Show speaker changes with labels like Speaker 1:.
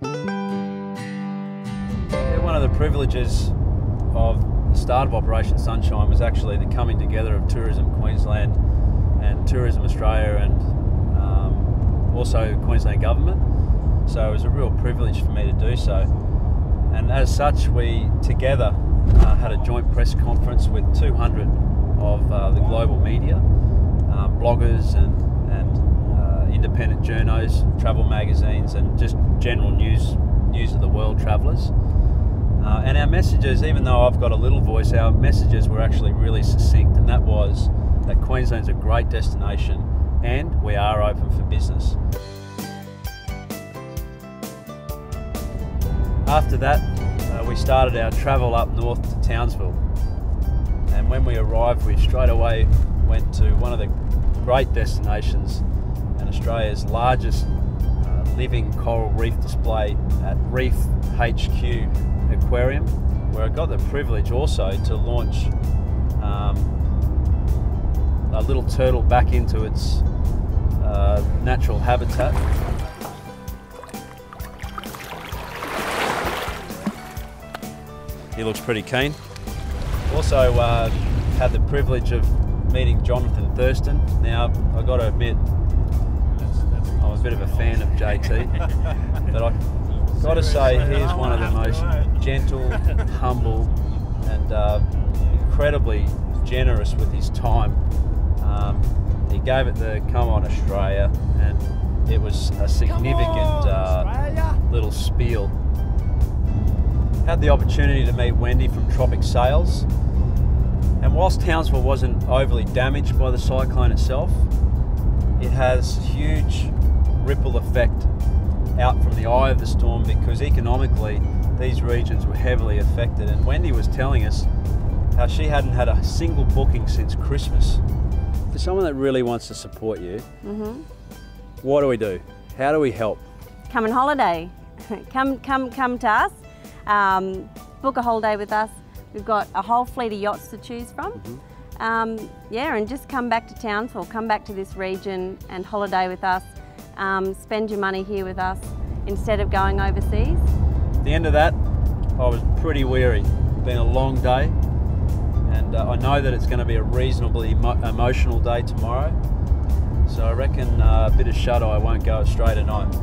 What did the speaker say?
Speaker 1: Yeah, one of the privileges of the start of Operation Sunshine was actually the coming together of Tourism Queensland and Tourism Australia and also Queensland Government. So it was a real privilege for me to do so. And as such, we together had a joint press conference with 200 of the global media, bloggers and independent journos, travel magazines, and just general news of the world travellers. And our messages, even though I've got a little voice, our messages were actually really succinct, and that was that Queensland's a great destination and we are open for business. After that, we started our travel up north to Townsville. And when we arrived, we straight away went to one of the great destinations and Australia's largest living coral reef display at Reef HQ Aquarium, where I got the privilege also to launch a little turtle back into its natural habitat. He looks pretty keen. Also had the privilege of meeting Jonathan Thurston. Now, I've got to admit, I'm a bit of a fan of JT, but I've got to say he's one of the most gentle, humble, and incredibly generous with his time. He gave it the come on Australia, and it was a significant little spiel. Had the opportunity to meet Wendy from Tropic Sales, and whilst Townsville wasn't overly damaged by the cyclone itself, it has huge ripple effect out from the eye of the storm, because economically these regions were heavily affected. And Wendy was telling us how she hadn't had a single booking since Christmas. For someone that really wants to support you, what do we do? How do we help?
Speaker 2: Come on holiday. come to us. Book a holiday with us. We've got a whole fleet of yachts to choose from. Yeah, and just come back to Townsville, come back to this region and holiday with us. Spend your money here with us instead of going overseas.
Speaker 1: At the end of that, I was pretty weary. It's been a long day, and I know that it's going to be a reasonably emotional day tomorrow. So I reckon a bit of shut-eye won't go astray tonight.